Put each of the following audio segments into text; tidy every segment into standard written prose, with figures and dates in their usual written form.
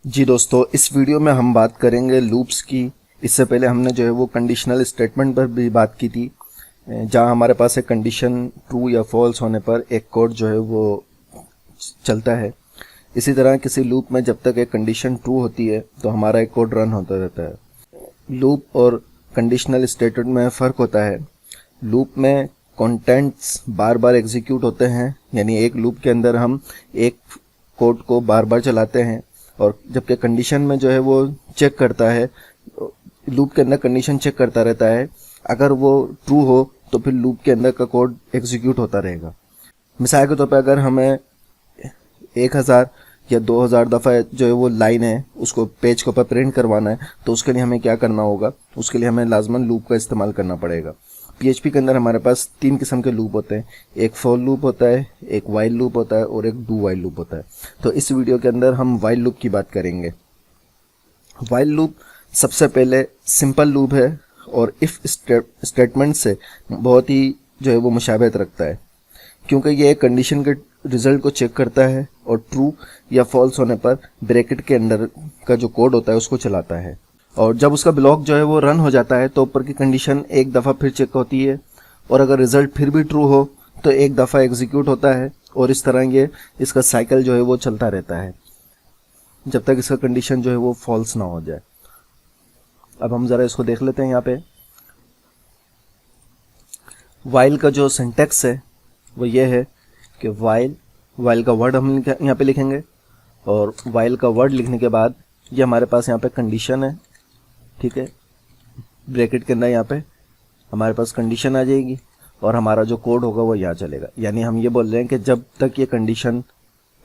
जी दोस्तों, इस वीडियो में हम बात करेंगे लूप्स की। इससे पहले हमने जो है वो कंडीशनल स्टेटमेंट पर भी बात की थी, जहां हमारे पास एक कंडीशन ट्रू या फॉल्स होने पर एक कोड जो है वो चलता है। इसी तरह किसी लूप में जब तक एक कंडीशन ट्रू होती है तो हमारा एक कोड रन होता रहता है। लूप और कंडीशनल स्टेटमेंट में फ़र्क होता है। लूप में कंटेंट्स बार बार एग्जीक्यूट होते हैं, यानी एक लूप के अंदर हम एक कोड को बार बार चलाते हैं, और जबकि कंडीशन में जो है वो चेक करता है, लूप के अंदर कंडीशन चेक करता रहता है। अगर वो ट्रू हो तो फिर लूप के अंदर का कोड एग्जीक्यूट होता रहेगा। मिसाल के तौर पर अगर हमें 1000 या 2000 दफ़ा जो है वो लाइन है उसको पेज के ऊपर प्रिंट करवाना है, तो उसके लिए हमें क्या करना होगा? उसके लिए हमें लाजमन लूप का इस्तेमाल करना पड़ेगा। PHP के अंदर हमारे पास 3 किस्म के लूप होते हैं। एक फॉर लूप होता है, एक वाइल लूप होता है और एक डू वाइल लूप होता है। तो इस वीडियो के अंदर हम वाइल लूप की बात करेंगे। वाइल लूप सबसे पहले सिंपल लूप है और इफ़ स्टेटमेंट से बहुत ही जो है वो मुशाबहत रखता है, क्योंकि ये एक कंडीशन के रिजल्ट को चेक करता है और ट्रू या फॉल्स होने पर ब्रैकेट के अंदर का जो कोड होता है उसको चलाता है। और जब उसका ब्लॉक जो है वो रन हो जाता है तो ऊपर की कंडीशन एक दफ़ा फिर चेक होती है, और अगर रिजल्ट फिर भी ट्रू हो तो एक दफ़ा एग्जीक्यूट होता है, और इस तरह ये इसका साइकिल जो है वो चलता रहता है जब तक इसका कंडीशन जो है वो फॉल्स ना हो जाए। अब हम ज़रा इसको देख लेते हैं। यहाँ पे वाइल का जो सिंटैक्स है वो ये है कि वाइल का वर्ड हम यहाँ पे लिखेंगे, और वाइल का वर्ड लिखने के बाद ये हमारे पास यहाँ पे कंडीशन है, ठीक है। ब्रैकेट के अंदर यहाँ पे हमारे पास कंडीशन आ जाएगी और हमारा जो कोड होगा वो यहाँ चलेगा। यानी हम ये बोल रहे हैं कि जब तक ये कंडीशन,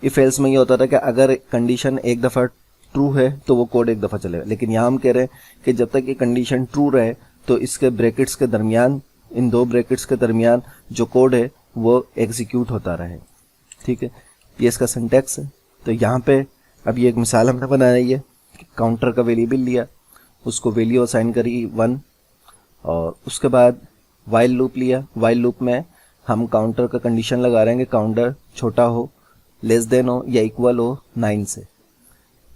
इफ एल्स में ये होता था कि अगर कंडीशन एक दफ़ा ट्रू है तो वो कोड एक दफ़ा चलेगा, लेकिन यहाँ हम कह रहे हैं कि जब तक ये कंडीशन ट्रू रहे तो इसके ब्रैकेट्स के दरमियान, इन दो ब्रैकेट्स के दरमियान जो कोड है वो एग्जीक्यूट होता रहे, ठीक है। ये इसका सिंटैक्स है। तो यहाँ पे अब ये एक मिसाल हमने बनाई है कि काउंटर का वेरिएबल लिया, उसको वैल्यू असाइन करी 1, और उसके बाद वाइल लूप लिया। वाइल लूप में हम काउंटर का कंडीशन लगा रहे हैं कि काउंटर छोटा हो, लेस देन हो या इक्वल हो 9 से,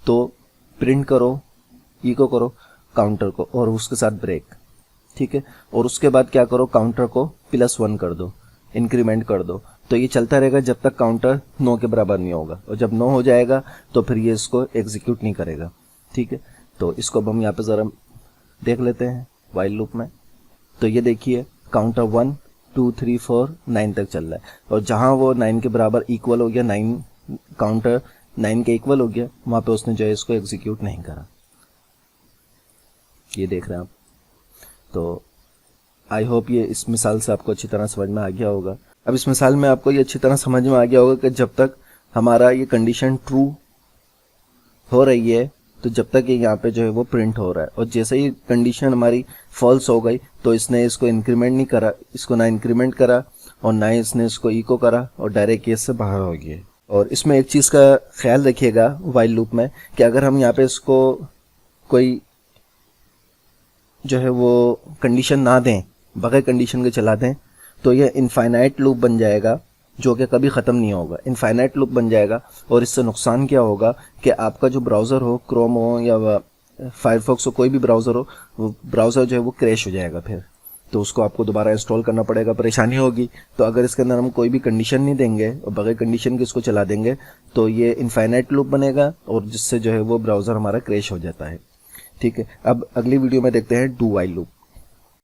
तो प्रिंट करो, इको करो काउंटर को और उसके साथ ब्रेक, ठीक है। और उसके बाद क्या करो, काउंटर को +1 कर दो, इंक्रीमेंट कर दो। तो ये चलता रहेगा जब तक काउंटर 9 के बराबर नहीं होगा, और जब 9 हो जाएगा तो फिर ये इसको एग्जीक्यूट नहीं करेगा, ठीक है। तो इसको अब हम यहाँ पे ज़रा देख लेते हैं वाइल लूप में। तो ये देखिए काउंटर 1 2 3 4 9 तक चल रहा है, और जहाँ वो 9 के बराबर इक्वल हो गया, 9 काउंटर 9 के इक्वल हो गया, वहाँ पे उसने जो है इसको एग्जीक्यूट नहीं करा। ये देख रहे हैं आप। तो आई होप ये इस मिसाल से आपको अच्छी तरह समझ में आ गया होगा। अब इस मिसाल में आपको ये अच्छी तरह समझ में आ गया होगा कि जब तक हमारा ये कंडीशन ट्रू हो रही है तो जब तक ये यहाँ पे जो है वो प्रिंट हो रहा है, और जैसे ही कंडीशन हमारी फॉल्स हो गई तो इसने इसको इंक्रीमेंट नहीं करा, इसको ना इंक्रीमेंट करा और ना इसने इसको इको करा, और डायरेक्ट केस से बाहर हो गया। और इसमें एक चीज़ का ख्याल रखिएगा वाइल लूप में कि अगर हम यहाँ पे इसको कोई जो है वो कंडीशन ना दें, बगैर कंडीशन के चला दें, तो ये इनफाइनाइट लूप बन जाएगा जो कि कभी ख़त्म नहीं होगा। इनफाइनाइट लूप बन जाएगा, और इससे नुकसान क्या होगा कि आपका जो ब्राउज़र हो, क्रोम हो या फायरफॉक्स हो, कोई भी ब्राउज़र हो, वो ब्राउज़र जो है वो क्रैश हो जाएगा फिर, तो उसको आपको दोबारा इंस्टॉल करना पड़ेगा, परेशानी होगी। तो अगर इसके अंदर हम कोई भी कंडीशन नहीं देंगे और बगैर कंडीशन के इसको चला देंगे तो ये इनफाइनाइट लूप बनेगा, और जिससे जो है वो ब्राउज़र हमारा क्रैश हो जाता है, ठीक है। अब अगली वीडियो में देखते हैं डू वाइल लूप।